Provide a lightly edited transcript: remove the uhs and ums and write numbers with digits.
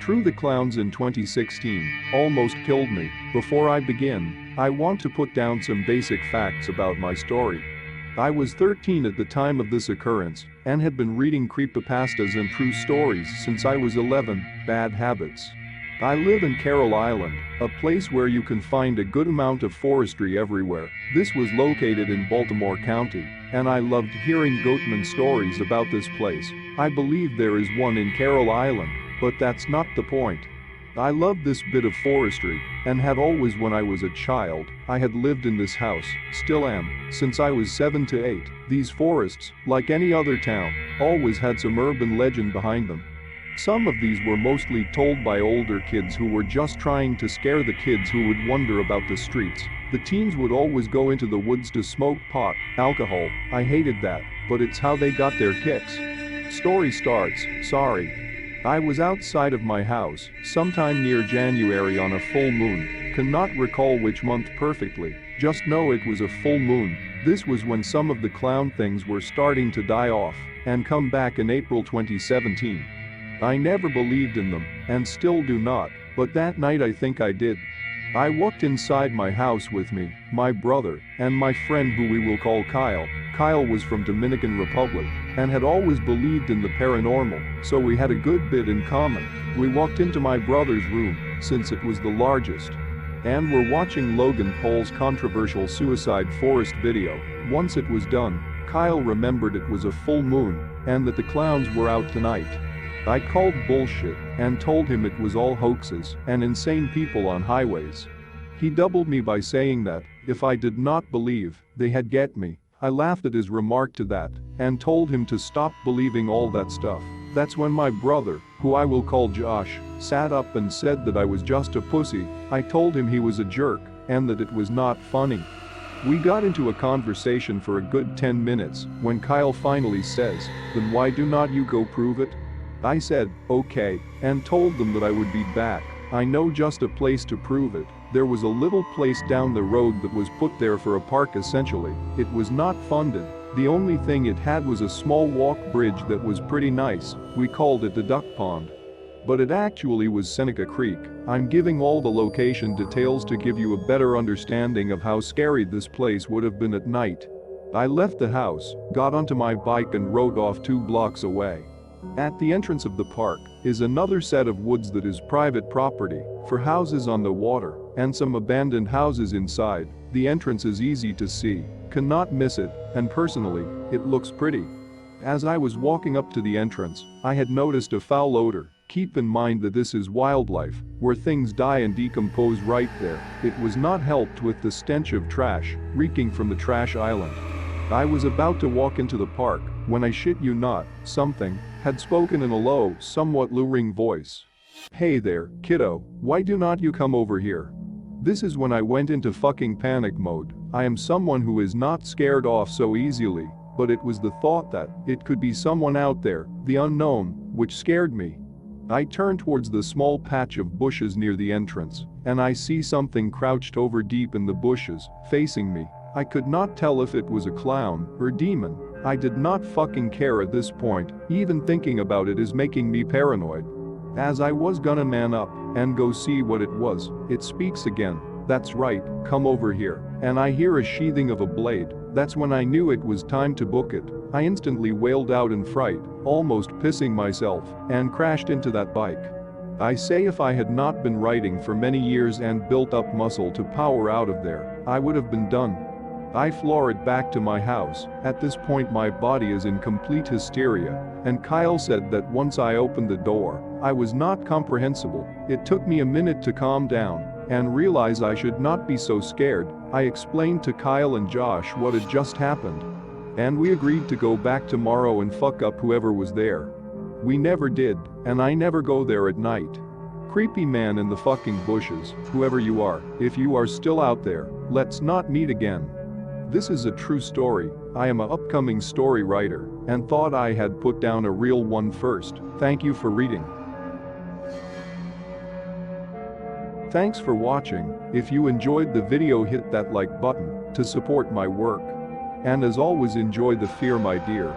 True, the clowns in 2016 almost killed me. Before I begin, I want to put down some basic facts about my story. I was 13 at the time of this occurrence and had been reading creepypastas and true stories since I was 11. Bad habits. I live in Carroll Island, a place where you can find a good amount of forestry everywhere. This was located in Baltimore County, and I loved hearing Goatman stories about this place. I believe there is one in Carroll Island, but that's not the point. I loved this bit of forestry and had always. When I was a child, I had lived in this house, still am, since I was 7 to 8. These forests, like any other town, always had some urban legend behind them. Some of these were mostly told by older kids who were just trying to scare the kids who would wonder about the streets. The teens would always go into the woods to smoke pot, alcohol. I hated that, but it's how they got their kicks. Story starts. I was outside of my house sometime near January on a full moon. Cannot recall which month perfectly, just know it was a full moon. This was when some of the clown things were starting to die off and come back in April 2017. I never believed in them and still do not, but that night I think I did. I walked inside my house with me, my brother, and my friend who we will call Kyle. Kyle was from Dominican Republic and had always believed in the paranormal, so we had a good bit in common. We walked into my brother's room, since it was the largest, and were watching Logan Paul's controversial Suicide Forest video. Once it was done, Kyle remembered it was a full moon and that the clowns were out tonight. I called bullshit and told him it was all hoaxes and insane people on highways. He doubled me by saying that, if I did not believe, they had get me. I laughed at his remark to that and told him to stop believing all that stuff. That's when my brother, who I will call Josh, sat up and said that I was just a pussy. I told him he was a jerk and that it was not funny. We got into a conversation for a good 10 minutes when Kyle finally says, "Then why do not you go prove it?" I said, "Okay," and told them that I would be back. I know just a place to prove it. There was a little place down the road that was put there for a park essentially. It was not funded. The only thing it had was a small walk bridge that was pretty nice. We called it the Duck Pond. But it actually was Seneca Creek. I'm giving all the location details to give you a better understanding of how scary this place would have been at night. I left the house, got onto my bike and rode off 2 blocks away. At the entrance of the park is another set of woods that is private property for houses on the water and some abandoned houses inside. The entrance is easy to see, cannot miss it, and personally, it looks pretty. As I was walking up to the entrance, I had noticed a foul odor. Keep in mind that this is wildlife, where things die and decompose right there. It was not helped with the stench of trash reeking from the trash island. I was about to walk into the park when, I shit you not, something had spoken in a low, somewhat luring voice. "Hey there, kiddo, why do not you come over here?" This is when I went into fucking panic mode. I am someone who is not scared off so easily, but it was the thought that it could be someone out there, the unknown, which scared me. I turn towards the small patch of bushes near the entrance, and I see something crouched over deep in the bushes, facing me. I could not tell if it was a clown or demon. I did not fucking care at this point. Even thinking about it is making me paranoid. As I was gonna man up and go see what it was, it speaks again. "That's right, come over here." And I hear a sheathing of a blade. That's when I knew it was time to book it. I instantly wailed out in fright, almost pissing myself, and crashed into that bike. I say if I had not been writing for many years and built up muscle to power out of there, I would have been done. I floor it back to my house. At this point my body is in complete hysteria, and Kyle said that once I opened the door, I was not comprehensible. It took me a minute to calm down and realize I should not be so scared. I explained to Kyle and Josh what had just happened, and we agreed to go back tomorrow and fuck up whoever was there. We never did, and I never go there at night. Creepy man in the fucking bushes, whoever you are, if you are still out there, let's not meet again. This is a true story. I am an upcoming story writer and thought I had put down a real one first. Thank you for reading. Thanks for watching. If you enjoyed the video, hit that like button to support my work. And as always, enjoy the fear, my dear.